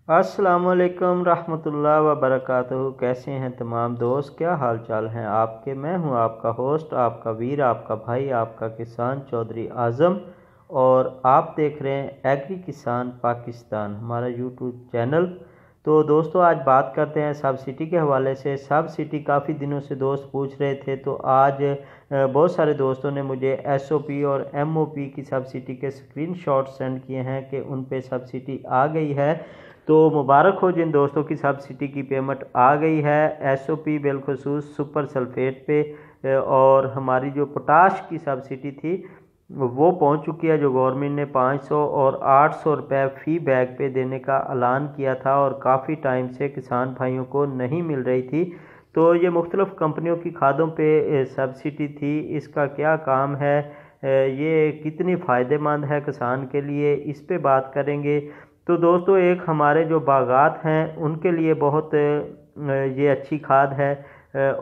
अस्सलामुअलैकुम रहमतुल्लाह व बरकातुहू। कैसे हैं तमाम दोस्त, क्या हाल चाल हैं आपके। मैं हूं आपका होस्ट, आपका वीर, आपका भाई, आपका किसान चौधरी आज़म, और आप देख रहे हैं एग्री किसान पाकिस्तान, हमारा यूट्यूब चैनल। तो दोस्तों आज बात करते हैं सब्सिडी के हवाले से। सब्सिडी काफ़ी दिनों से दोस्त पूछ रहे थे, तो आज बहुत सारे दोस्तों ने मुझे SOP और MOP की सब्सिडी के स्क्रीनशॉट सेंड किए हैं कि उन पे सब्सिडी आ गई है। तो मुबारक हो जिन दोस्तों की सब्सिडी की पेमेंट आ गई है। SOP बिलखुसूस सुपर सल्फेट पे और हमारी जो पोटाश की सब्सिडी थी वो पहुंच चुकी है, जो गवर्नमेंट ने 500 और 800 रुपये फ़ी बैग पे देने का ऐलान किया था और काफ़ी टाइम से किसान भाइयों को नहीं मिल रही थी। तो ये मुख्तलिफ़ कंपनियों की खादों पे सब्सिडी थी, इसका क्या काम है, ये कितनी फ़ायदेमंद है किसान के लिए, इस पे बात करेंगे। तो दोस्तों एक हमारे जो बागात हैं उनके लिए बहुत ये अच्छी खाद है,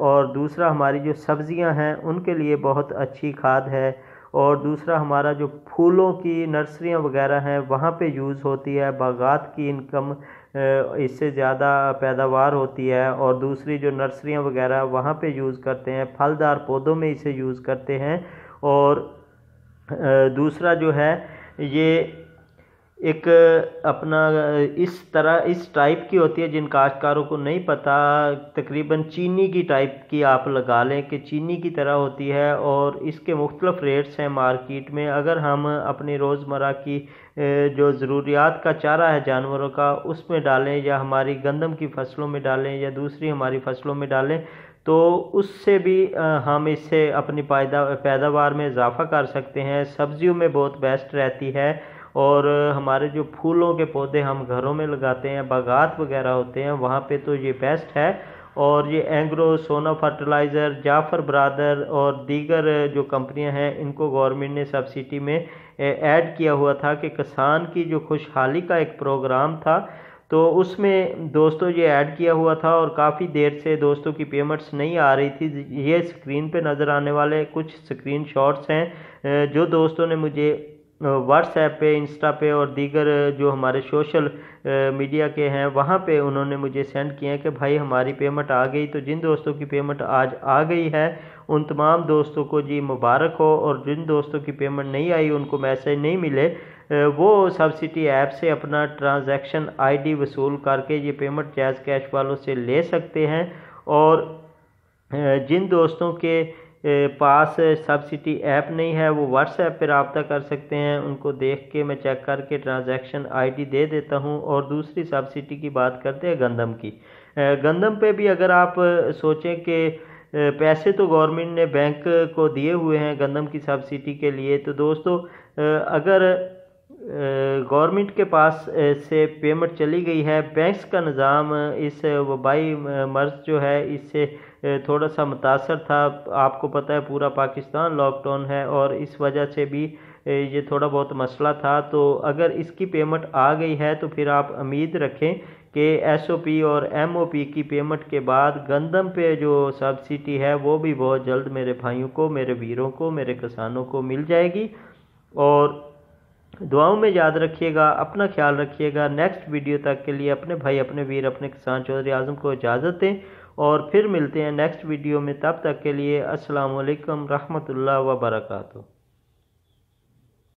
और दूसरा हमारी जो सब्ज़ियां हैं उनके लिए बहुत अच्छी खाद है, और दूसरा हमारा जो फूलों की नर्सरियां वगैरह हैं वहाँ पे यूज़ होती है। बागात की इनकम इससे ज़्यादा पैदावार होती है, और दूसरी जो नर्सरियां वगैरह वहाँ पे यूज़ करते हैं, फलदार पौधों में इसे यूज़ करते हैं। और दूसरा जो है ये एक अपना इस टाइप की होती है जिन काश्तकारों को नहीं पता, तकरीबन चीनी की टाइप की आप लगा लें कि चीनी की तरह होती है, और इसके मुख्तलिफ रेट्स हैं मार्केट में। अगर हम अपनी रोज़मर्रा की जो ज़रूरियात का चारा है जानवरों का उसमें डालें, या हमारी गंदम की फसलों में डालें, या दूसरी हमारी फसलों में डालें, तो उससे भी हम इससे अपनी पैदावार में इजाफ़ा कर सकते हैं। सब्जियों में बहुत बेस्ट रहती है, और हमारे जो फूलों के पौधे हम घरों में लगाते हैं, बागात वगैरह होते हैं, वहाँ पे तो ये बेस्ट है। और ये एंग्रो, सोना फर्टिलाइज़र, जाफ़र ब्रादर और दीगर जो कंपनियां हैं इनको गवर्नमेंट ने सब्सिडी में ऐड किया हुआ था कि किसान की जो खुशहाली का एक प्रोग्राम था, तो उसमें दोस्तों ये ऐड किया हुआ था, और काफ़ी देर से दोस्तों की पेमेंट्स नहीं आ रही थी। ये स्क्रीन पे नज़र आने वाले कुछ स्क्रीन शॉट्स हैं जो दोस्तों ने मुझे व्हाट्सएप पे, इंस्टा पे और दीगर जो हमारे सोशल मीडिया के हैं वहाँ पे उन्होंने मुझे सेंड किए हैं कि भाई हमारी पेमेंट आ गई। तो जिन दोस्तों की पेमेंट आज आ गई है उन तमाम दोस्तों को जी मुबारक हो, और जिन दोस्तों की पेमेंट नहीं आई, उनको मैसेज नहीं मिले, वो सब्सिडी ऐप से अपना ट्रांजैक्शन ID वसूल करके ये पेमेंट जैज़ कैश वालों से ले सकते हैं। और जिन दोस्तों के पास सब्सिडी ऐप नहीं है वो व्हाट्सएप पर रब्ता कर सकते हैं, उनको देख के मैं चेक करके ट्रांजैक्शन ID दे देता हूं। और दूसरी सब्सिडी की बात करते हैं गंदम की। गंदम पे भी अगर आप सोचें कि पैसे तो गवर्नमेंट ने बैंक को दिए हुए हैं गंदम की सब्सिडी के लिए, तो दोस्तों अगर गवर्नमेंट के पास से पेमेंट चली गई है, बैंक्स का निज़ाम इस वबाई मर्ज़ जो है इससे थोड़ा सा मुतासर था। आपको पता है पूरा पाकिस्तान लॉकडाउन है, और इस वजह से भी ये थोड़ा बहुत मसला था। तो अगर इसकी पेमेंट आ गई है तो फिर आप उम्मीद रखें कि SOP और MOP की पेमेंट के बाद गंदम पे जो सब्सिडी है वो भी बहुत जल्द मेरे भाइयों को, मेरे वीरों को, मेरे किसानों को मिल जाएगी। और दुआओं में याद रखिएगा, अपना ख्याल रखिएगा। नेक्स्ट वीडियो तक के लिए अपने भाई, अपने वीर, अपने किसान चौधरी आज़म को इजाज़त दें, और फिर मिलते हैं नेक्स्ट वीडियो में। तब तक के लिए अस्सलाम वालेकुम रहमतुल्लाह व बरकातुहू।